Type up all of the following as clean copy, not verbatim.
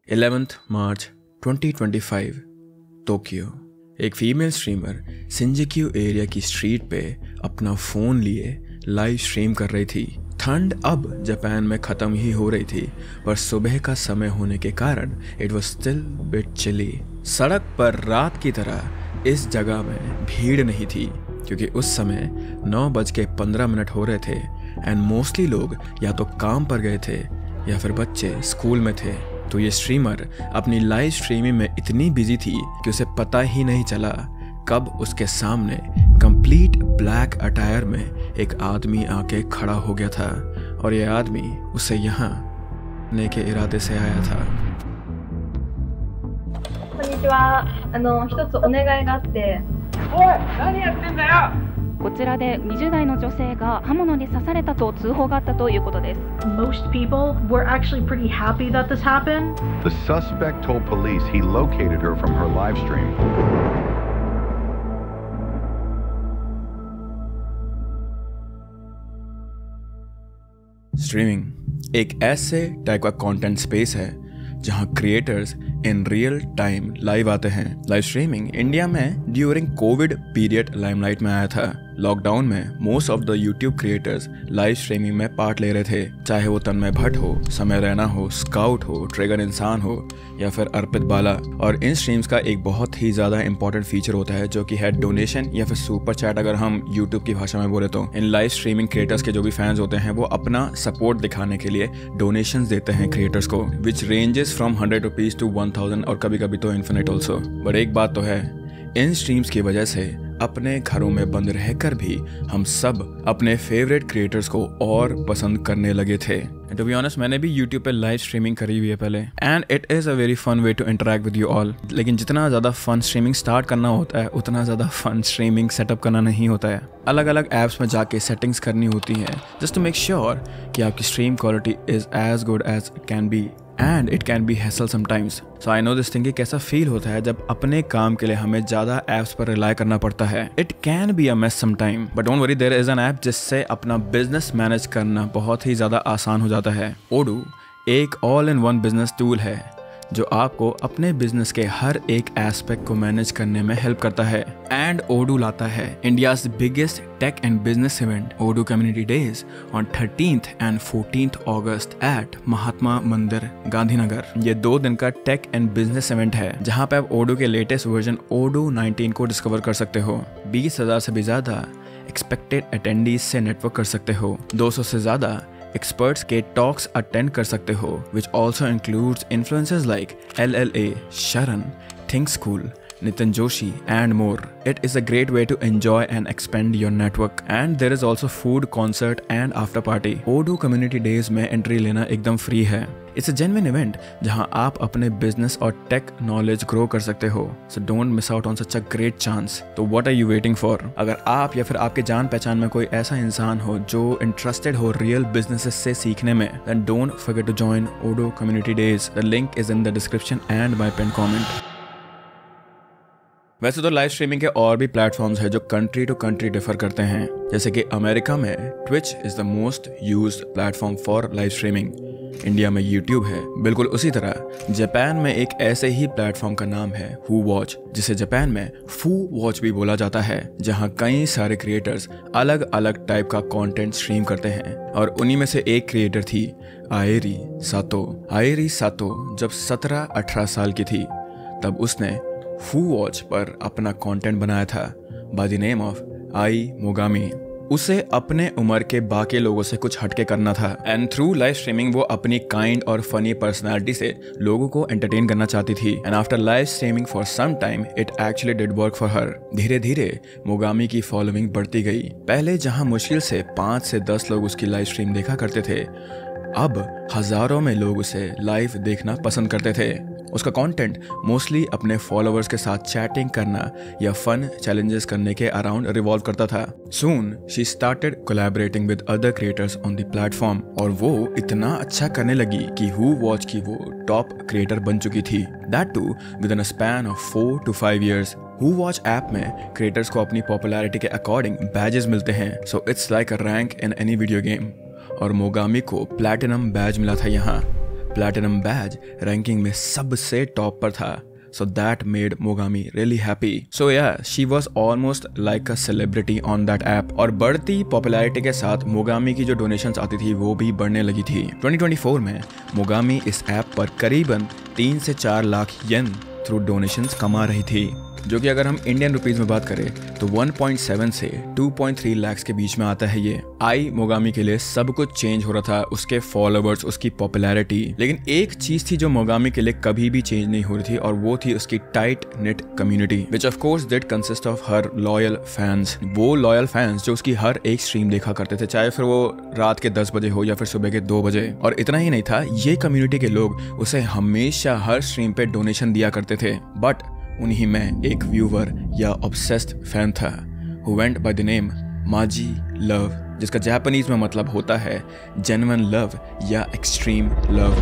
11th मार्च 2025 Tokyo. एक female streamer Shinjuku area की street पे अपना फ़ोन लिए लाइव स्ट्रीम कर रही थी। ठंड अब जापान में ख़त्म ही हो रही थी, पर सुबह का समय होने के कारण it was still bit chilly. सड़क पर रात की तरह इस जगह में भीड़ नहीं थी, क्योंकि उस समय 9:15 हो रहे थे एंड मोस्टली लोग या तो काम पर गए थे या फिर बच्चे स्कूल में थे। तो ये स्ट्रीमर अपनी लाइव स्ट्रीमिंग में इतनी बिजी थी कि उसे पता ही नहीं चला कब उसके सामने कंप्लीट ब्लैक अटायर में एक आदमी आके खड़ा हो गया था, और ये आदमी उसे यहाँ ने के इरादे से आया था। こんにちは。一つお願いがあって。おい、何やってんだよ。こちらで20代の女性が刃物に刺されたと通報があったということです。Most people were actually pretty happy that this happened. The suspect told police he located her from her live stream. Streaming एक ऐसे टाइप का कंटेंट स्पेस है जहां creators in real time live आते हैं। लाइव स्ट्रीमिंग इंडिया में during Covid period limelight में आया था। लॉकडाउन में most of the YouTube creators live streaming में पार्ट ले रहे थे, चाहे वो तन्मय भट्ट हो, समय रैना हो, स्काउट हो, ट्रिगर इंसान हो या फिर अर्पित बाला। और इन स्ट्रीम्स का एक बहुत ही ज़्यादा इंपॉर्टेंट फीचर होता है जो कि है डोनेशन या फिर सुपर चैट, अगर हम यूट्यूब की भाषा में बोले तो। इन लाइव स्ट्रीमिंग क्रिएटर्स के जो भी फैंस होते हैं वो अपना सपोर्ट दिखाने के लिए डोनेशन देते हैं क्रिएटर्स को, विच रेंजेस फ्रॉम 100 रुपीज़ टू 1000 और कभी कभी तो इन्फिनिट ऑल्सो। बट एक बात तो है, इन स्ट्रीम्स की वजह से अपने घरों में बंद रहकर भी हम सब अपने फेवरेट क्रिएटर्स को और पसंद करने लगे थे। टू बी ऑनेस्ट, मैंने भी यूट्यूब पे लाइव स्ट्रीमिंग करी हुई है पहले, and it is a very fun way to interact with you all. लेकिन जितना ज़्यादा फन स्ट्रीमिंग स्टार्ट करना होता है, उतना ज़्यादा फन स्ट्रीमिंग सेटअप करना नहीं होता है। अलग अलग ऐप्स में जाके सेटिंग्स करनी होती हैं जस्ट टू मेक श्योर कि आपकी stream quality is as good as it can be, and it can be hassle sometimes. So I know this thing कि कैसा फील होता है जब अपने काम के लिए हमें ज़्यादा ऐप्स पर रिलाई करना पड़ता है। It can be a mess sometime, but don't worry, there is an app जिससे अपना बिजनेस मैनेज करना बहुत ही ज़्यादा आसान हो जाता है। ओडू एक all in one business tool है जो आपको अपने बिजनेस के हर एक एस्पेक्ट को मैनेज करने में हेल्प करता है। एंड ओडू लाता है India's biggest tech and business event, Odoo community days, on 13th and 14th August at Mahatma Mandir, Gandhinagar. ये 2 दिन का टेक एंड बिजनेस इवेंट है जहाँ पे आप ओडू के लेटेस्ट वर्जन ओडू 19 को डिस्कवर कर सकते हो। 20,000 से भी ज़्यादा एक्सपेक्टेड अटेंडीज से नेटवर्क कर सकते हो। 200 से ज़्यादा एक्सपर्ट्स के टॉक्स अटेंड कर सकते हो, which also includes influencers like LLA, शरण, think school, Nitin Joshi and more. It is a great way to enjoy and expand your network. And there is also food, concert and after party. Odoo Community Days में entry लेना एकदम free है। It's a genuine event जहाँ आप अपने business और take knowledge grow कर सकते हो। So don't miss out on such a great chance. तो what are you waiting for? अगर आप या फिर आपके जान पहचान में कोई ऐसा इंसान हो जो इंटरेस्टेड हो रियल बिजनेसेस से सीखने में, then don't forget to join Odoo Community Days. The link is in the description and my pinned comment. वैसे तो लाइव स्ट्रीमिंग के और भी प्लेटफॉर्म्स हैं जो कंट्री टू कंट्री डिफर करते हैं, जैसे कि अमेरिका में Twitch is the most used platform for live streaming. India में यूट्यूब है। बिल्कुल उसी तरह जापान में एक ऐसे ही प्लेटफॉर्म का नाम है हू वॉच, जिसे जापान में फू वॉच भी बोला जाता है, जहां कई सारे क्रिएटर्स अलग अलग टाइप का कंटेंट स्ट्रीम करते हैं। और उन्हीं में से एक क्रिएटर थी आएरी सातो। आएरी सातो जब 17-18 साल की थी तब उसने फू वॉच पर अपना कंटेंट बनाया था by the name of I Mogami. उसे अपने उम्र के बाकी लोगों से कुछ हटके करना था, एंड थ्रू लाइव स्ट्रीमिंग वो अपनी काइंड और फनी पर्सनालिटी से लोगों को एंटरटेन करना चाहती थी। And after live streaming for some time it actually did work for her. धीरे धीरे मोगामी की फॉलोइंग बढ़ती गई। पहले जहां मुश्किल से 5 से 10 लोग उसकी लाइव स्ट्रीम देखा करते थे, अब हजारों में लोग उसे लाइव देखना पसंद करते थे। उसका कंटेंट मोस्टली अपने फॉलोअर्स के साथ चैटिंग करना या फन चैलेंजेस करने के अराउंड रिवॉल्व करता था। Soon she started collaborating with other creators on the platform, और वो इतना अच्छा करने लगी कि हू वॉच की वो टॉप क्रिएटर बन चुकी थी, that too within a span of 4 to 5 years। Who watch app में क्रिएटर्स को अपनी पॉपुलैरिटी के अकॉर्डिंग बैजेस मिलते हैं, so it's like a rank in any video game. और मोगामी को प्लैटिनम बैज मिला था यहाँ। प्लैटिनम बैज रैंकिंग में सबसे टॉप पर था। So that made Mogami really happy. So yeah, she was almost like a celebrity on that app. और बढ़ती पॉपुलैरिटी के साथ मोगामी की जो डोनेशंस आती थी वो भी बढ़ने लगी थी। 2024 में मोगामी इस ऐप पर करीबन 3 से 4 लाख येन थ्रू डोनेशंस कमा रही थी, जो कि अगर हम इंडियन रुपीस में बात करें तो 1.7 से 2.3 लाख के बीच में आता है ये। आई मोगामी के लिए सब कुछ चेंज हो रहा था, उसके फॉलोवर्स, उसकी पॉपुलैरिटी, लेकिन एक चीज थी जो मोगामी के लिए कभी भी चेंज नहीं हो रही थी और वो थी उसकी tight knit community, which of course did consist of her loyal fans. वो लॉयल फैंस जो उसकी हर एक स्ट्रीम देखा करते थे, चाहे फिर वो रात के 10 बजे हो या फिर सुबह के 2 बजे। और इतना ही नहीं था, ये कम्युनिटी के लोग उसे हमेशा हर स्ट्रीम पे डोनेशन दिया करते थे। बट उन्हीं में एक व्यूवर या ऑब्सेस्ड फैन था who went by the name माजी लव, जिसका जापानीज में मतलब होता है जेन्युइन लव या एक्सट्रीम लव।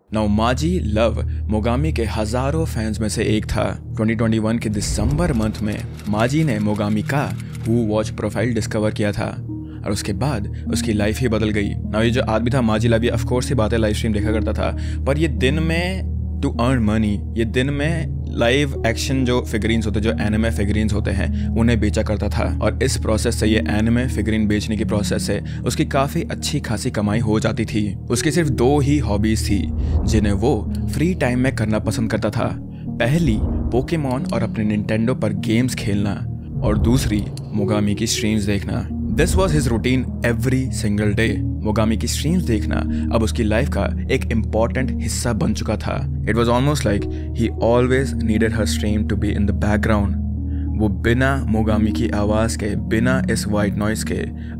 नाउ माजी लव मोगामी के हजारों फैंस में से एक था। 2021 के दिसंबर मंथ में माजी ने मोगामी का हु वॉच प्रोफाइल डिस्कवर किया था और उसके बाद उसकी लाइफ ही बदल गई। नाउ ये जो आदमी था माजी लव, ये ऑफ कोर्स ही बातें लाइव स्ट्रीम देखा करता था, पर ये दिन में टू अर्न मनी, ये दिन में लाइव एक्शन जो फिगरीन्स होते, जो एनिमे फिगरीन्स होते हैं, उन्हें बेचा करता था। और इस प्रोसेस से, ये एनिमे फिगरीन बेचने की प्रोसेस से उसकी काफ़ी अच्छी खासी कमाई हो जाती थी। उसकी सिर्फ 2 ही हॉबीज थी जिन्हें वो फ्री टाइम में करना पसंद करता था। पहली पोकेमॉन और अपने निंटेंडो पर गेम्स खेलना और दूसरी मोगामी की स्ट्रीम्स देखना। This was his routine every single day. Mogami की स्ट्रीम्स देखना अब उसकी लाइफ का एक इम्पॉर्टेंट हिस्सा बन चुका था। It was almost like he always needed her stream to be in the background. वो बिना मोगामी की आवाज़ के, बिना इस वाइट नॉइस के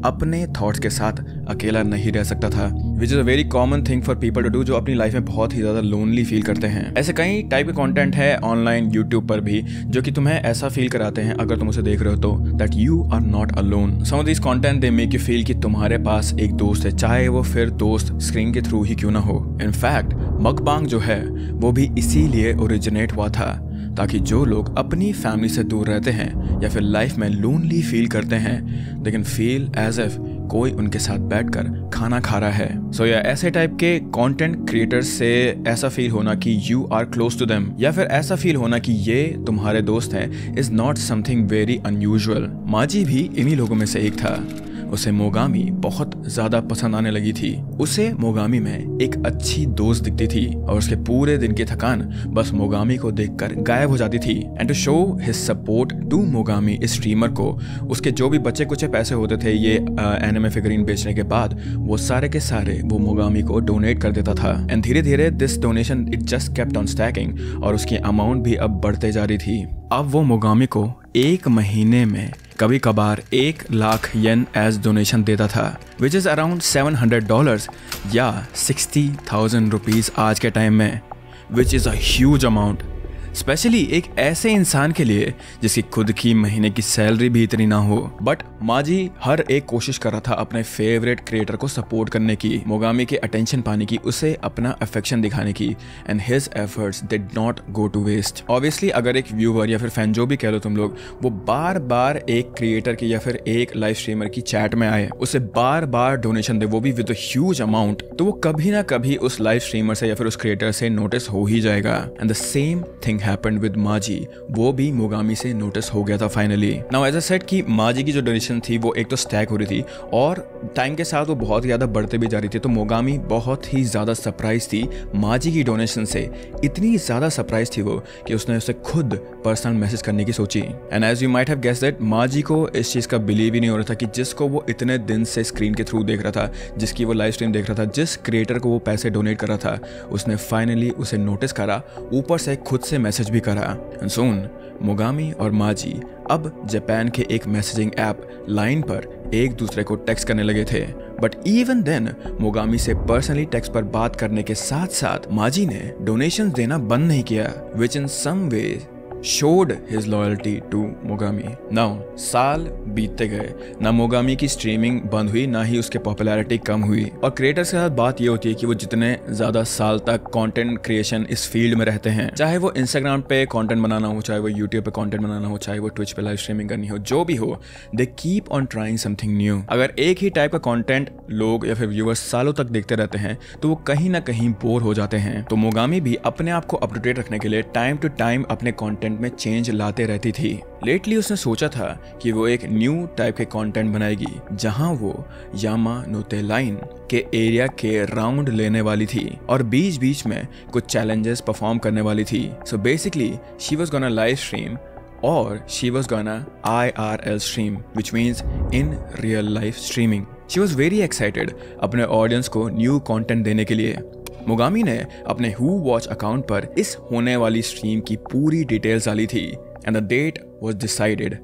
अपने थॉट्स के साथ अकेला नहीं रह सकता था, which is a very common thing for people to do, जो अपनी लाइफ में बहुत ही ज़्यादा लोनली फील करते हैं। ऐसे कई टाइप के कंटेंट है ऑनलाइन यूट्यूब पर भी जो कि तुम्हें ऐसा फील कराते हैं, अगर तुम उसे देख रहे हो तो, that you are not alone. Some of this content they make you feel कि तुम्हारे पास एक दोस्त है, चाहे वो फिर दोस्त स्क्रीन के थ्रू ही क्यों ना हो। इनफैक्ट मकबांग जो है वो भी इसीलिए ओरिजिनेट हुआ था, ताकि जो लोग अपनी फैमिली से दूर रहते हैं या फिर लाइफ में लोनली फील करते हैं, they can feel as if कोई उनके साथ बैठकर खाना खा रहा है। सो या ऐसे टाइप के कंटेंट क्रिएटर्स से ऐसा फील होना कि you are close to them, या फिर ऐसा फील होना कि ये तुम्हारे दोस्त हैं, is not something very unusual. माजी भी इन्हीं लोगों में से एक था। उसे मोगामी बहुत ज्यादा पसंद आने लगी थी। उसे मोगामी में एक अच्छी दोस्त दिखती थी और उसके पूरे दिन की थकान बस मोगामी को देखकर गायब हो जाती थी। And to show his support to Mogami, इस स्ट्रीमर को उसके जो भी बचे कुछ पैसे होते थे ये एनिमे फिगरीन बेचने के बाद, वो सारे के सारे वो मोगामी को डोनेट कर देता था। एंड धीरे धीरे this donation it just kept on stacking और उसकी अमाउंट भी अब बढ़ते जा रही थी। अब वो मोगामी को एक महीने में कभी कभार 1 लाख येन एज डोनेशन देता था, विच इज़ अराउंड $700 या 60,000 रुपीज़ आज के टाइम में, विच is a huge amount, specially एक ऐसे इंसान के लिए जिसकी खुद की महीने की सैलरी भी इतनी ना हो। बट माजी हर एक कोशिश कर रहा था अपने फेवरेट क्रिएटर को सपोर्ट करने की, मोगामी के अटेंशन पाने की, उसे अपना अफेक्शन दिखाने की, and his efforts did not go to waste. Obviously अगर एक व्यूवर या फिर फैन जो भी कह लो तुम लोग, वो बार बार एक क्रिएटर की या फिर एक लाइव स्ट्रीमर की चैट में आए, उसे बार बार डोनेशन दे, वो भी विद अ ह्यूज अमाउंट, तो वो कभी ना कभी उस लाइव स्ट्रीमर से या फिर उस क्रिएटर से नोटिस हो ही जाएगा। And the same thing happened with माजी, वो भी मोगामी से नोटिस हो गया था finally. Now as I said कि माजी की जो डोनेशन थी वो एक तो स्टैक हो रही थी और टाइम के साथ वो बहुत ज़्यादा बढ़ते भी जा रही थी, तो मोगामी बहुत ही ज़्यादा सरप्राइज थी माजी की डोनेशन से। इतनी ज़्यादा सरप्राइज थी वो कि उसने उसे खुद पर्सनल मैसेज करने की सोची। And as you might have guessed that, माजी को इस चीज़ का बिलीव ही नहीं हो रहा था कि जिसको वो इतने दिन से स्क्रीन के थ्रू देख रहा था, जिसकी वो लाइव स्ट्रीम देख रहा था, जिस क्रिएटर को वो पैसे डोनेट कर रहा था, उसने फाइनली उसे नोटिस करा, ऊपर से खुद से मैसेज भी करा। एंड सून मोगामी और माजी अब जापान के एक मैसेजिंग ऐप लाइन पर एक दूसरे को टेक्स्ट करने लगे थे। बट इवन देन मोगामी से पर्सनली टेक्स्ट पर बात करने के साथ साथ माजी ने डोनेशंस देना बंद नहीं किया, विच इन सम वे showed his loyalty to Mogami. Now, साल बीतते गए, ना मोगामी की स्ट्रीमिंग बंद हुई, ना ही उसके पॉपुलैरिटी कम हुई। और क्रिएटर्स के साथ बात ये होती है कि वो जितने ज्यादा साल तक कंटेंट क्रिएशन इस फील्ड में रहते हैं, चाहे वो इंस्टाग्राम पे कंटेंट बनाना हो, चाहे वो यूट्यूब पे कंटेंट बनाना हो, चाहे वो ट्विच पे लाइव स्ट्रीमिंग करनी हो, जो भी हो, they keep on trying something new. अगर एक ही टाइप का कंटेंट लोग या फिर व्यूअर्स सालों तक देखते रहते हैं तो वो कहीं ना कहीं बोर हो जाते हैं। तो मोगामी भी अपने आप को अप टू डेट रखने के लिए टाइम टू टाइम अपने कंटेंट में चेंज लाते रहती थी। लेटली उसने सोचा था कि वो एक न्यू टाइप के कंटेंट बनाएगी जहां वो यामानोते लाइन के एरिया के राउंड लेने वाली थी और बीच बीच में कुछ चैलेंजेस परफॉर्म करने वाली थी। So basically she was gonna live stream और she was gonna IRL stream, which means in real life streaming. She was very excited अपने ऑडियंस को न्यू कंटेंट देने के लिए। मोगामी ने अपने हु वॉच अकाउंट पर इस होने वाली स्ट्रीम की पूरी डिटेल्स डाली थी and the date was decided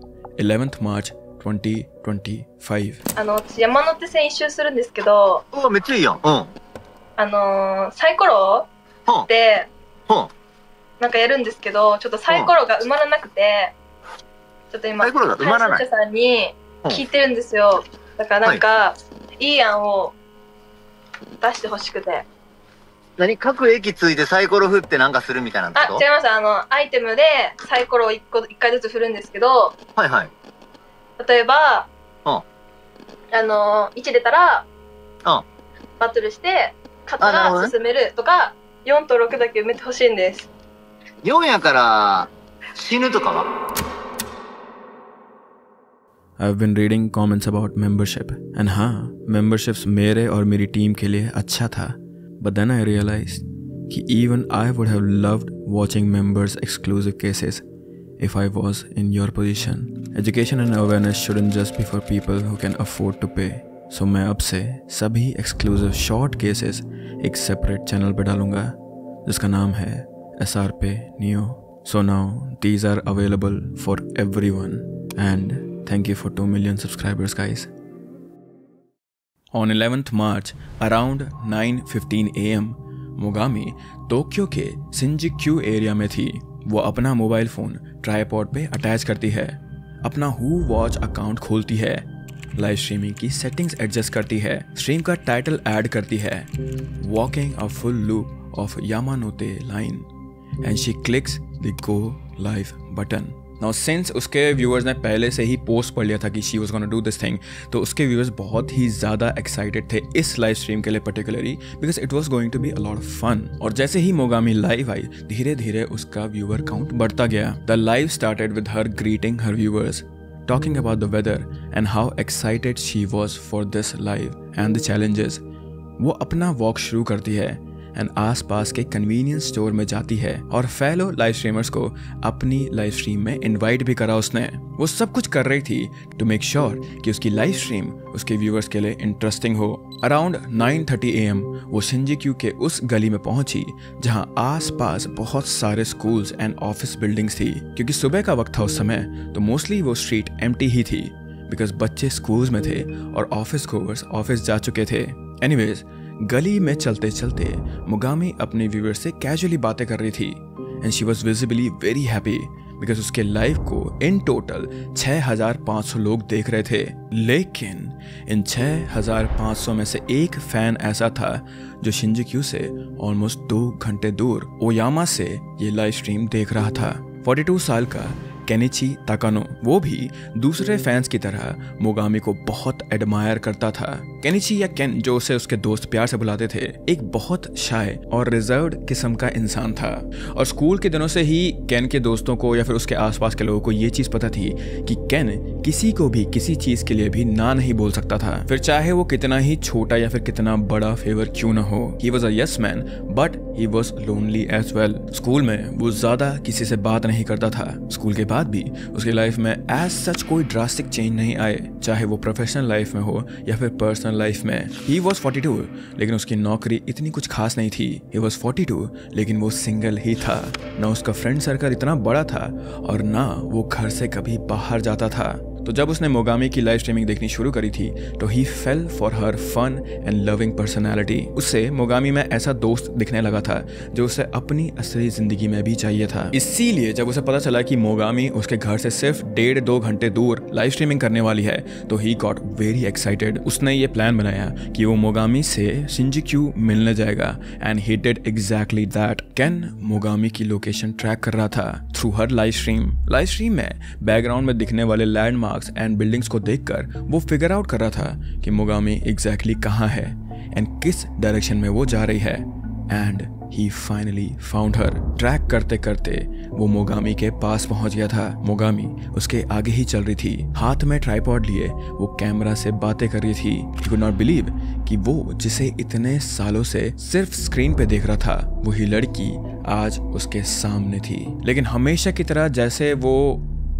11th March 2025. 私山手線一周するんですけど、めっちゃいいやん。サイコロでなんかやるんですけど、ちょっとサイコロが埋まらなくて、ちょっと今サイコロが埋まらない配信者さんに聞いてるんですよ。だからなんかいい案を出してほしくて。何、各駅ついてサイコロ振ってなんかするみたいなこと？違います。アイテムでサイコロを1回ずつ振るんですけど、はいはい。例えば、1出たら、バトルして、勝ったら進めるとか、4と6だけ埋めてほしいんです。4やから死ぬとかは？ I've been reading comments about membership and हाँ, memberships मेरे और मेरी टीम के लिए अच्छा था. But then I realized कि even I would have loved watching members exclusive cases if I was in your position. Education and awareness shouldn't just be for people who can afford to pay. So मैं अब से सभी exclusive short cases एक separate channel पे डालूंगा जिसका नाम है SRP Neo. So now these are available for everyone and thank you for 2 million subscribers guys. On 11th March around 9:15 AM Mogami Tokyo के शिंजुक्यू एरिया में थी. वो अपना मोबाइल फ़ोन ट्राइपॉड पे अटैच करती है, अपना हु वॉच अकाउंट खोलती है, लाइव स्ट्रीमिंग की सेटिंग्स एडजस्ट करती है, स्ट्रीम का टाइटल ऐड करती है, walking a full loop of Yamanote line and she clicks the go live button. Now since उसके व्यूअर्स ने पहले से ही पोस्ट पढ़ लिया था कि she was gonna do this thing, तो उसके व्यूअर्स बहुत ही ज़्यादा एक्साइटेड थे इस लाइव स्ट्रीम के लिए particularly because it was going to be a lot of fun. और जैसे ही मोगामी लाइव आई धीरे धीरे उसका व्यूअर काउंट बढ़ता गया. The live started with her greeting her viewers, talking about the weather and how excited she was for this live and the challenges. वो अपना walk शुरू करती है एंड आसपास के कन्वीनियंस स्टोर में जाती है और फेलो लाइव स्ट्रीमर्स को अपनी लाइव स्ट्रीम में इनवाइट भी करा उसने. वो सब कुछ कर रही थी टू मेक श्योर कि उसकी लाइव स्ट्रीम उसके व्यूअर्स के लिए इंटरेस्टिंग हो. अराउंड 9:30 AM वो शिंजुक्यू के उस गली में पहुंची जहां आसपास बहुत सारे स्कूल्स एंड ऑफिस बिल्डिंग्स थी. क्योंकि सुबह का वक्त था उस समय तो मोस्टली वो स्ट्रीट एम्प्टी ही थी बिकॉज बच्चे स्कूल्स में थे और ऑफिस गोवर्स ऑफिस जा चुके थे. एनीवेज गली में चलते चलते मोगामी अपने व्यूअर्स से कैजुअली बातें कर रही थी and she was visibly very happy because उसके लाइव को इन टोटल 6500 लोग देख रहे थे. लेकिन इन 6500 में से एक फैन ऐसा था जो शिंजुक्यू से ऑलमोस्ट 2 घंटे दूर ओयामा से ये लाइव स्ट्रीम देख रहा था. 42 साल का केनिची ताकानो वो भी दूसरे फैंस की तरह मोगामी को बहुत एडमायर करता था. केनिची या केन जो उसे उसके दोस्त प्यार से बुलाते थे एक बहुत शाय और रिजर्व्ड किस्म का इंसान था और स्कूल के दिनों से ही केन के दोस्तों को या फिर उसके आसपास के लोगों को ये चीज़ पता थी कि केन किसी को भी किसी चीज़ के लिए भी ना नहीं बोल सकता था, फिर चाहे वो कितना ही छोटा या फिर कितना बड़ा फेवर क्यों ना हो. He was a yes man but he was lonely as well. School में वो ज़्यादा किसी से बात नहीं करता था. स्कूल के बाद भी उसकी लाइफ में एज सच कोई ड्रास्टिक चेंज नहीं आए, चाहे वो प्रोफेशनल लाइफ में हो या फिर पर्सनल लाइफ में. ही वॉज 42 लेकिन उसकी नौकरी इतनी कुछ खास नहीं थी. ही वॉज 42 लेकिन वो सिंगल ही था. ना उसका फ्रेंड सर्कल इतना बड़ा था और ना वो घर से कभी बाहर जाता था. तो जब उसने मोगामी की लाइव स्ट्रीमिंग देखनी शुरू करी थी तो ही fell for her fun and loving personality. उससे मोगामी में ऐसा दोस्त दिखने लगा था जो उसे अपनी असली जिंदगी में भी चाहिए था। इसीलिए जब उसे पता चला कि मोगामी उसके घर से सिर्फ 1.5-2 घंटे दूर लाइव स्ट्रीमिंग करने वाली है तो ही गॉट वेरी एक्साइटेड। उसने ये प्लान बनाया कि वो मोगामी से शिंजुकू मिलने जाएगा and he did exactly that. Ken Mogami की लोकेशन ट्रैक कर रहा था थ्रू हर लाइव स्ट्रीम में बैकग्राउंड में दिखने वाले लैंडमार्क्स एंड बिल्डिंग्स को देखकर वो फिगर आउट कर रहा था कि मोगामी एग्जैक्टली कहाँ है एंड किस डायरेक्शन में वो जा रही है। And he finally found her. Track करते करते वो मोगामी के पास पहुंच गया था। मोगामी उसके आगे ही चल रही थी, हाथ में ट्राइपॉड लिए वो कैमरा से बातें कर रही थी। ही कुड नॉट बिलीव कि वो जिसे इतने सालों से सिर्फ स्क्रीन पे देख रहा था वही लड़की आज उसके सामने थी। लेकिन हमेशा की तरह जैसे वो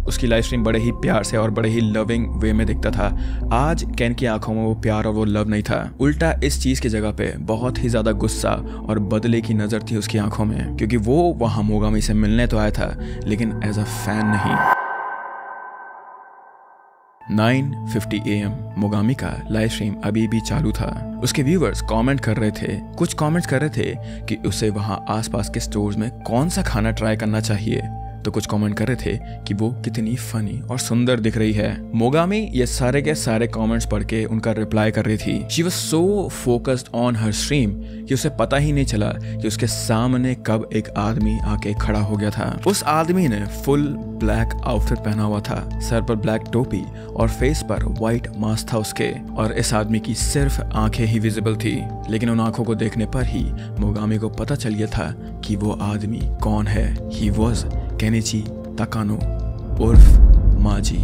उसकी लाइव स्ट्रीम बड़े ही प्यार से और बड़े ही लविंग वे में दिखता था, आज केन की आंखों में वो प्यार और वो लव नहीं था। उल्टा इस चीज की जगह पे बहुत ही ज्यादा गुस्सा और बदले की नजर थी उसकी आंखों में, क्योंकि वो वहां मोगामी से मिलने तो आया था लेकिन एज अ फैन नहीं। 9:50 AM मोगामी का लाइव स्ट्रीम अभी भी चालू था। उसके व्यूवर्स कमेंट कर रहे थे। कुछ कमेंट्स कर रहे थे कि उसे वहां आसपास के स्टोर्स में कौन सा खाना ट्राई करना चाहिए, तो कुछ कमेंट कर रहे थे कि वो कितनी फनी और सुंदर दिख रही है। मोगामी ये सारे के सारे कमेंट्स पढ़ के उनका रिप्लाई कर रही थी। She was so focused on her stream कि उसे पता ही नहीं चला कि उसके सामने कब एक आदमी आके खड़ा हो गया था। उस आदमी ने फुल ब्लैक आउटफिट पहना हुआ था, सर पर ब्लैक टोपी और फेस पर व्हाइट मास्क था उसके, और इस आदमी की सिर्फ आंखें ही विजिबल थी। लेकिन उन आंखों को देखने पर ही मोगामी को पता चल गया था कि वो आदमी कौन है। ही वॉज केनिची ताकानो उर्फ माजी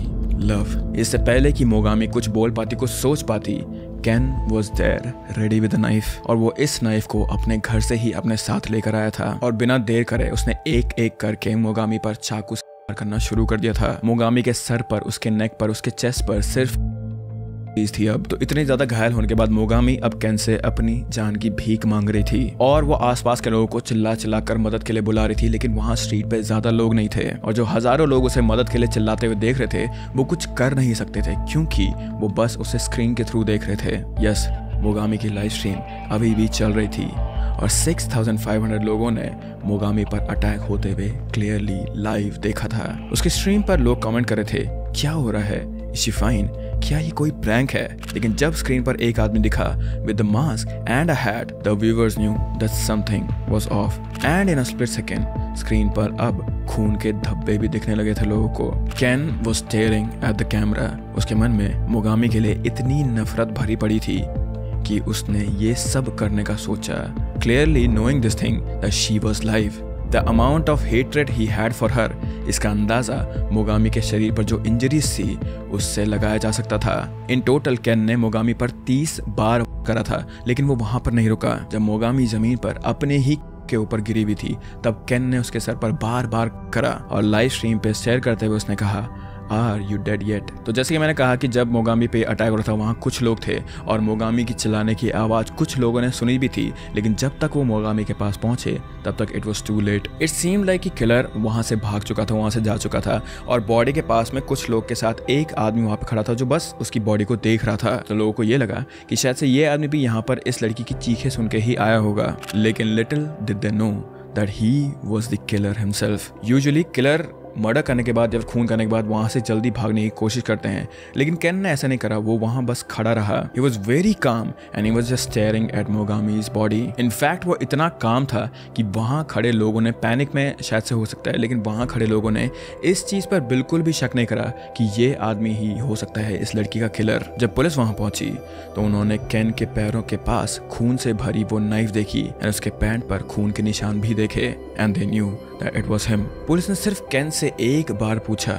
लव। इससे पहले कि मोगामी कुछ बोल पाती, कुछ सोच पाती, Ken was there ready with a knife, और वो इस नाइफ को अपने घर से ही अपने साथ लेकर आया था। और बिना देर करे उसने एक एक करके मोगामी पर चाकू से वार करना शुरू कर दिया था। मोगामी के सर पर, उसके नेक पर, उसके चेस्ट पर सिर्फ थी। अब तो इतने ज्यादा घायल होने के बाद मोगामी अब केन से अपनी जान की भीख मांग रही थी, और वो आसपास के लोगों को चिल्ला चिल्ला कर मदद के लिए बुला रही थी। लेकिन वहां स्ट्रीट पे ज्यादा लोग नहीं थे, और जो हजारों लोग उसे मदद के लिए चिल्लाते हुए देख रहे थे वो कुछ कर नहीं सकते थे, क्योंकि वो बस उसे स्क्रीन के थ्रू देख रहे थे। यस, मोगामी की लाइव स्ट्रीम अभी भी चल रही थी और 6500 लोगों ने मोगामी पर अटैक होते हुए क्लियरली लाइव देखा था। उसकी स्ट्रीम पर लोग कमेंट कर रहे थे, क्या हो रहा है, इज शी फाइन, क्या ये कोई प्रैंक है? लेकिन जब स्क्रीन पर एक आदमी दिखा with the mask and a hat, the viewers knew that something was of. And in a split second screen पर अब खून के धब्बे भी दिखने लगे थे लोगों को। Ken was staring at the camera. उसके मन में मोगामी के लिए इतनी नफरत भरी पड़ी थी कि उसने ये सब करने का सोचा, clearly knowing this thing that she was live. The amount of hatred he had for her, इसका अंदाजा मोगामी के शरीर पर जो इंजरीज थी उससे लगाया जा सकता था। इन टोटल केन ने मोगामी पर 30 बार करा था, लेकिन वो वहां पर नहीं रुका। जब मोगामी जमीन पर अपने ही के ऊपर गिरी हुई थी तब केन ने उसके सर पर बार बार करा और लाइव स्ट्रीम पे शेयर करते हुए उसने कहा, आर यू डेड येट? तो जैसे कि मैंने कहा कि जब मोगामी पे अटैक हो रहा था वहाँ कुछ लोग थे और मोगामी की चिल्लाने की आवाज़ कुछ लोगों ने सुनी भी थी, लेकिन जब तक वो मोगामी के पास पहुंचे तब तक it was too late. It seemed like कि किलर वहाँ से भाग चुका था, वहाँ से जा चुका था, और बॉडी के पास में कुछ लोग के साथ एक आदमी वहाँ पे खड़ा था जो बस उसकी बॉडी को देख रहा था। तो लोगों को ये लगा कि शायद से ये आदमी भी यहाँ पर इस लड़की की चीखें सुन के ही आया होगा, लेकिन little did they know that he was the killer himself. Usually killer murder करने के बाद, जब खून करने के बाद वहां से जल्दी भागने की कोशिश करते हैं, लेकिन केन ने ऐसा नहीं करा। वो वहां बस खड़ा रहा। He was very calm and he was just staring at Mogami's body. In fact वो इतना काम था कि वहां खड़े लोगों ने, पैनिक में शायद से हो सकता है, लेकिन वहां खड़े लोगों ने इस चीज पर बिल्कुल भी शक नहीं करा कि ये आदमी ही हो सकता है इस लड़की का किलर। जब पुलिस वहां पहुंची तो उन्होंने केन के पैरों के पास खून से भरी वो नाइफ देखी और उसके पैंट पर खून के निशान भी देखे, and they knew that it was him. Police ने सिर्फ केन से एक बार पूछा,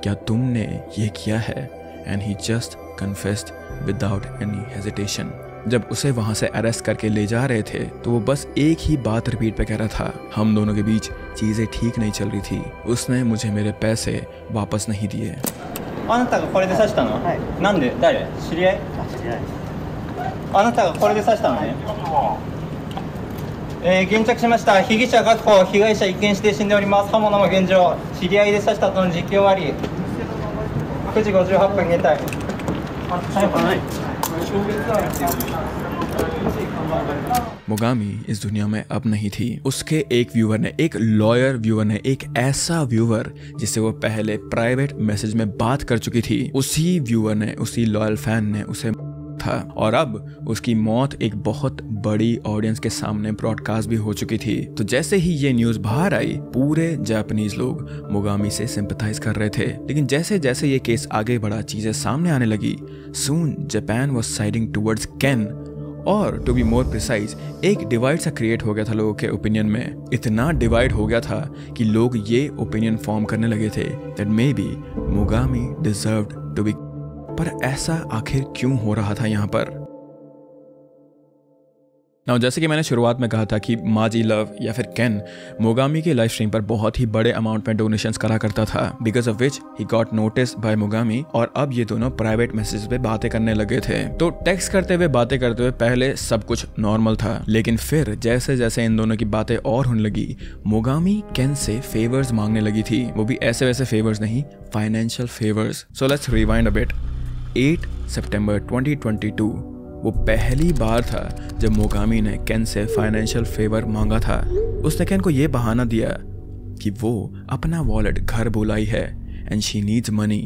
क्या तुमने ये किया है? And he just confessed without any hesitation. जब उसे वहां से अरेस्ट करके ले जा रहे थे तो वो बस एक ही बात रिपीट पे कह रहा था, हम दोनों के बीच चीजें ठीक नहीं चल रही थी, उसने मुझे मेरे पैसे वापस नहीं दिए। あなたがこれで刺したの？はい。なんで？誰？知り合い？知り合い。あなたがこれで刺したのね。現着しました。被疑者確保、被害者一見指定死んでおります。刃物も現状。知り合いで刺したとの実況あり。9時58分現在。मोगामी इस दुनिया में अब नहीं थी। उसके एक व्यूअर ने, एक लॉयर व्यूअर ने, एक ऐसा व्यूअर जिससे वो पहले प्राइवेट मैसेज में बात कर चुकी थी, उसी व्यूअर ने, उसी लॉयल फैन ने उसे था। और अब उसकी मौत एक बहुत बड़ी ऑडियंस के सामने ब्रॉडकास्ट भी हो चुकी थी। तो जैसे ही ये न्यूज बाहर आई, पूरे जापानीज लोग मोगामी से सिंपैथाइज कर रहे थे। लेकिन जैसे जैसे ये केस आगे बढ़ा, चीजें सामने आने लगी। सून जापान वाज साइडिंग टुवर्ड्स केन, और टू बी मोर प्रिसाइज, एक डिवाइड सा क्रिएट हो गया था लोगों के ओपिनियन में। इतना डिवाइड हो गया था कि लोग ये ओपिनियन फॉर्म करने लगे थे that maybe Mogami deserved to be. पर ऐसा आखिर क्यों हो रहा था यहाँ पर? नाउ जैसे कि मैंने शुरुआत में कहा था कि माजी लव या फिर केन मोगामी के लाइव स्ट्रीम पर बहुत ही बड़े अमाउंट में डोनेशंस करा करता था, because of which he got notice bye Mogami. और अब ये दोनों प्राइवेट मैसेज पे बातें करने लगे थे। तो टेक्स्ट करते हुए, बातें करते हुए पहले सब कुछ नॉर्मल था, लेकिन फिर जैसे जैसे इन दोनों की बातें और होने लगी, मोगामी केन से फेवर्स मांगने लगी थी। वो भी ऐसे वैसे फेवर्स नहीं, financial favours. So let's rewind a bit. 8 सितंबर 2022 वो पहली बार था जब मोगामी ने केन से फाइनेंशियल फेवर मांगा था। उसने केन को ये बहाना दिया कि वो अपना वॉलेट घर बुलाई है and she needs money,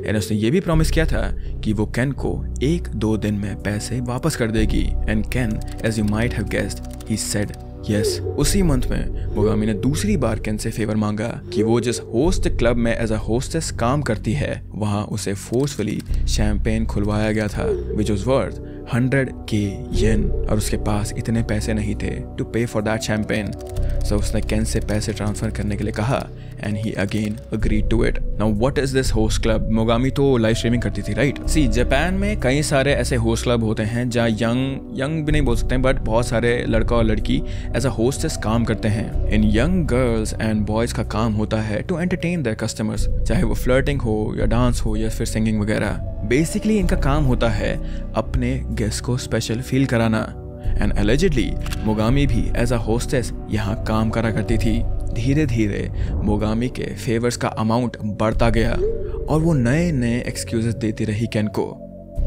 and उसने ये भी प्रॉमिस किया था कि वो केन को 1-2 दिन में पैसे वापस कर देगी। And Ken, as you might have guessed, he said yes. उसी मंथ में मोगामी ने दूसरी बार केन से फेवर मांगा कि वो जिस होस्ट क्लब में एज अ होस्टेस काम करती है, वहां उसे फोर्सफुली शैंपेन खुलवाया गया था, विच वाज वर्थ 100K येन, और उसके पास इतने पैसे नहीं थे टू पे फॉर दैट शैंपेन। सो उसने केन से पैसे ट्रांसफर करने के लिए कहा and he again agreed to it. Now what is this host club? Mogami तो लाइव स्ट्रीमिंग करती थी, राइट? सी, जापान में कई सारे ऐसे होस्ट क्लब होते हैं जहाँ यंग भी नहीं बोल सकते, बट बहुत सारे लड़का और लड़की एज अ होस्टेस काम करते हैं। इन यंग गर्ल्स एंड बॉयज का काम होता है टू एंटरटेन देयर कस्टमर्स, चाहे वो फ्लर्टिंग हो या डांस हो या फिर सिंगिंग वगैरह। बेसिकली इनका काम होता है अपने गेस्ट को स्पेशल फील कराना। एंड एलिजिडली मोगामी भी एज अ होस्टेस यहाँ काम करा करती थी। धीरे धीरे मोगामी के फेवर्स का अमाउंट बढ़ता गया और वो नए नए एक्सक्यूजेस देती रही केन को।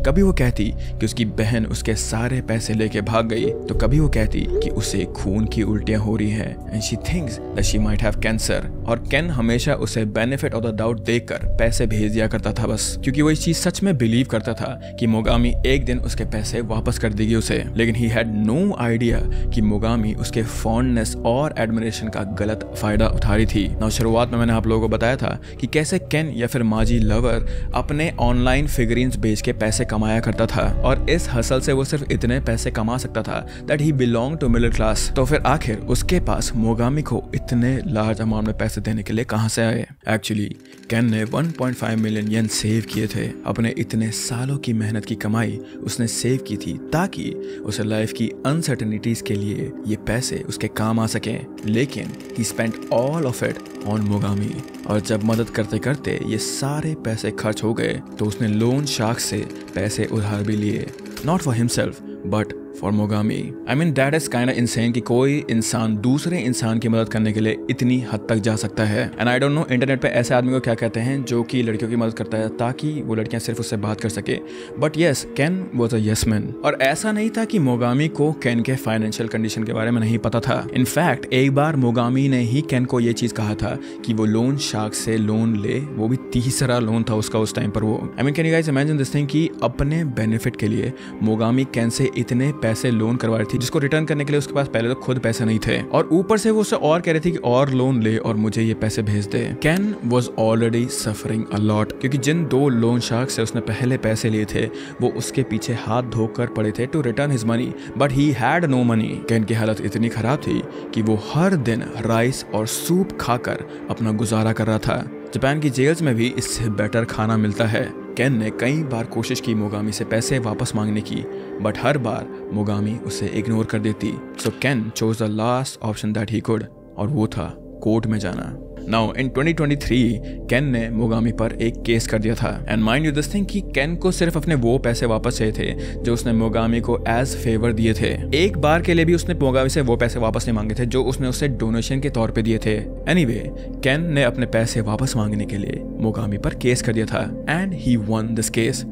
कभी वो कहती कि उसकी बहन उसके सारे पैसे लेके भाग गई, तो कभी वो कहती कि उसे खून की उल्टियां हो रही हैं and she thinks that she might have cancer. और केन हमेशा उसे बेनिफिट ऑफ द डाउट देकर पैसे भेज दिया करता था बस, क्योंकि वो इस चीज सच में बिलीव करता था कि मोगामी एक दिन उसके पैसे वापस कर देगी उसे। लेकिन ही हैड नो आइडिया कि मोगामी उसके फॉन्डनेस और एडमिरेशन का गलत फायदा उठा रही थी। ना शुरुआत में मैंने आप लोगों को बताया था कि कैसे केन या फिर माजी लवर अपने ऑनलाइन फिगरीन्स बेच के पैसे कमाया करता था, और इस हसल से वो सिर्फ इतने पैसे कमा सकता था that he belong to middle class. तो फिर आखिर उसके पास मोगामी को इतने लार्ज अमाउंट में पैसे देने के लिए कहां से आए? एक्चुअली केन ने 1.5 मिलियन येन सेव किए थे। अपने इतने सालों की मेहनत की कमाई उसने सेव की थी ताकि उसे लाइफ की अनसर्टेनिटीज के लिए ये पैसे उसके काम आ सके। लेकिन ही spent all of it on Mogami, और जब मदद करते करते ये सारे पैसे खर्च हो गए तो उसने लोन शार्क से पैसे उधार भी लिए, not for himself but for Mogami. I mean that is kind of insane कि कोई इंसान दूसरे इंसान की मदद करने के लिए इतनी हद तक जा सकता है। And I don't know internet पे ऐसे आदमी को क्या कहते हैं जो कि लड़कियों की मदद करता है ताकि वो लड़कियां सिर्फ उससे बात कर सके। But yes, Ken was a yes man. और ऐसा नहीं था कि मोगामी को केन के फाइनेंशियल कंडीशन के बारे में नहीं पता था। इनफैक्ट एक बार मोगामी ने ही केन को ये चीज कहा था कि वो लोन शार्क से लोन ले, वो भी तीसरा लोन था उसका उस टाइम पर। वो I mean can you guys imagine this thing कि अपने बेनिफिट के लिए मोगामी केन से इतने पैसे लोन करवा रही थी जिसको रिटर्न करने के लिए उसके पास पहले तो खुद पैसे नहीं थे, और ऊपर से वो उससे और कह रही थी कि और लोन ले और मुझे ये पैसे भेज दे। Ken was already suffering a lot, क्योंकि जिन 2 लोन शार्क से उसने पहले पैसे लिए थे वो उसके पीछे हाथ धोकर पड़े थे to return his money, but he had no money. Ken की हालत इतनी खराब थी कि वो हर दिन राइस और सूप खाकर अपना गुजारा कर रहा था। जापान की जेल्स में भी इससे बेटर खाना मिलता है। केन ने कई बार कोशिश की मोगामी से पैसे वापस मांगने की, बट हर बार मोगामी उसे इग्नोर कर देती। So Ken chose the last option that he could, और वो था कोर्ट में जाना। नाउ इन 2023 केन ने मोगामी पर एक केस कर दिया था and mind you this thing कि केन को सिर्फ अपने वो पैसे वापस चाहिए थे जो उसने मोगामी को एज फेवर दिए थे। एक बार के लिए भी उसने मोगामी से वो पैसे वापस नहीं मांगे थे जो उसने उसे डोनेशन के तौर पे दिए थे। एनीवे, केन ने अपने पैसे वापस मांगने के लिए मोगामी पर केस कर दिया था and he one this case.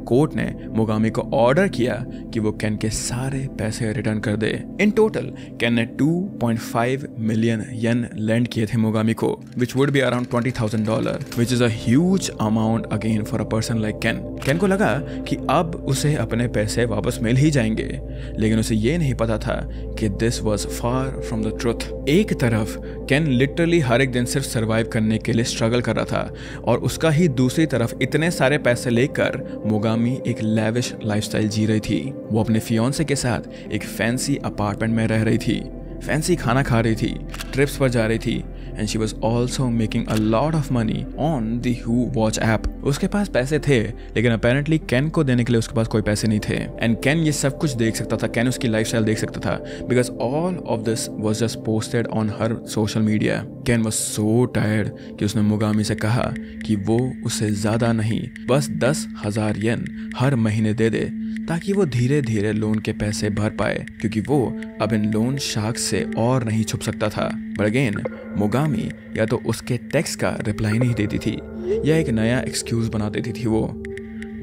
Court ने मोगामी को ऑर्डर किया कि वो केन के सारे पैसे रिटर्न कर दे। इन टोटल केन ने 2.5 मिलियन येन लैंड किए थे मोगामी को, which would be around $20,000, which is a huge amount again for a person like Ken. Ken को लगा कि अब उसे अपने पैसे वापस मिल ही जाएंगे, लेकिन उसे ये नहीं पता था कि this was far from the truth. एक तरफ केन लिटरली हर एक दिन सिर्फ सर्वाइव करने के लिए स्ट्रगल कर रहा था और उसका ही दूसरी तरफ इतने सारे पैसे लेकर मोगामी एक लैविश लाइफस्टाइल जी रही थी। वो अपने फियांसे के साथ एक फैंसी अपार्टमेंट में रह रही थी, फैंसी खाना खा रही थी, ट्रिप्स पर जा रही थी and she was also making a lot of money on the who watch app. उसके पास पैसे थे लेकिन अपेरेंटली केन को देने के लिए उसके पास कोई पैसे नहीं थे एंड केन ये सब कुछ देख सकता था, केन उसकी लाइफस्टाइल देख सकता था because all of this was just posted on her social media. Ken was so tired कि उसने मोगामी से कहा कि वो उसे ज्यादा नहीं बस 10,000 येन हर महीने दे दे ताकि वो धीरे धीरे लोन के पैसे भर पाए, क्योंकि वो अब इन लोन शार्क्स से और नहीं छुप सकता था। बट अगेन मोगामी या तो उसके टेक्स्ट का रिप्लाई नहीं देती थी या एक नया एक्सक्यूज बना देती थी। वो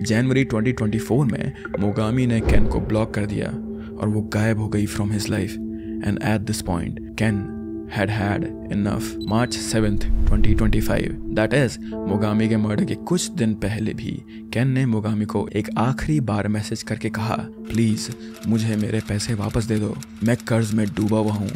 जनवरी 2024 में मोगामी ने केन को ब्लॉक कर दिया और वो गायब हो गई from his life and at this point Ken had enough. March 7th, 2025, that is Mogami के मर्डर के कुछ दिन पहले भी केन ने मोगामी को एक आखिरी बार मैसेज करके कहा, प्लीज मुझे मेरे पैसे वापस दे दो, मैं कर्ज में डूबा हुआ हूँ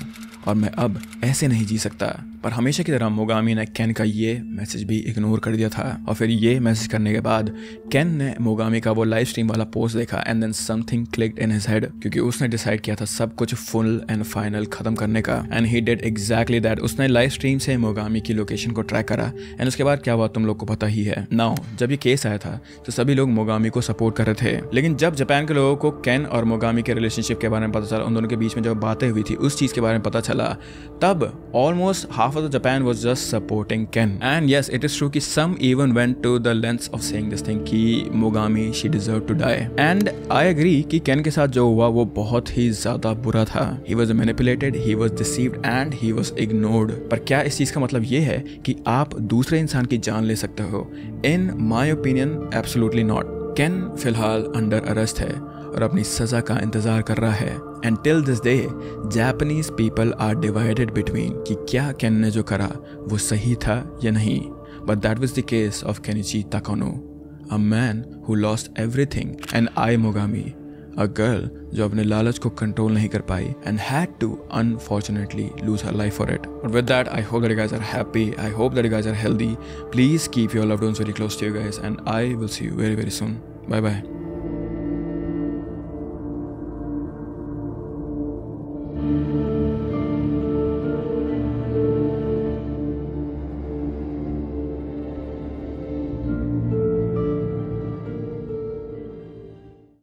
और मैं अब ऐसे नहीं जी सकता। पर हमेशा की तरह मोगामी ने केन का ये मैसेज भी इग्नोर कर दिया था और फिर ये मैसेज करने के बाद केन ने मोगामी का वो लाइव स्ट्रीम वाला पोस्ट देखा and then something clicked in his head, क्योंकि उसने डिसाइड किया था सब कुछ फुल एंड फाइनल खत्म करने का and he did exactly that. उसने लाइव स्ट्रीम से मोगामी की लोकेशन को ट्रैक करा एंड उसके बाद क्या हुआ तुम लोग को पता ही है। नाउ जब ये केस आया था तो सभी लोग मोगामी को सपोर्ट कर रहे थे, लेकिन जब जापान के लोगों को केन और मोगामी के रिलेशनशिप के बारे में पता चला, उन दोनों के बीच में जब बातें हुई थी उस चीज के बारे में पता चला, तब almost half of the Japan was just supporting Ken. And yes it is true कि some even went to the lengths of saying this thing कि Mogami she deserve to die. And I agree कि Ken के साथ जो हुआ वो बहुत ही ज्यादा बुरा था। He was manipulated, he was deceived and he was ignored. पर क्या इस चीज का मतलब ये है कि आप दूसरे इंसान की जान ले सकते हो? इन माई ओपिनियन एब्सोल्युटली नॉट। केन फिलहाल अंडर अरेस्ट है और अपनी सजा का इंतजार कर रहा है। And till this day Japanese people are divided between कि क्या केन ने जो करा वो सही था या नहीं। But that was the case of Kenichi ताकानो, a man who lost everything, and I Mogami, a girl जो अपने लालच को कंट्रोल नहीं कर पाई and had to unfortunately lose her life for it. But with that, I hope that you guys are happy. I hope that you guys are healthy. Please keep your loved ones very close to you guys and I will see you very, very soon. Bye bye.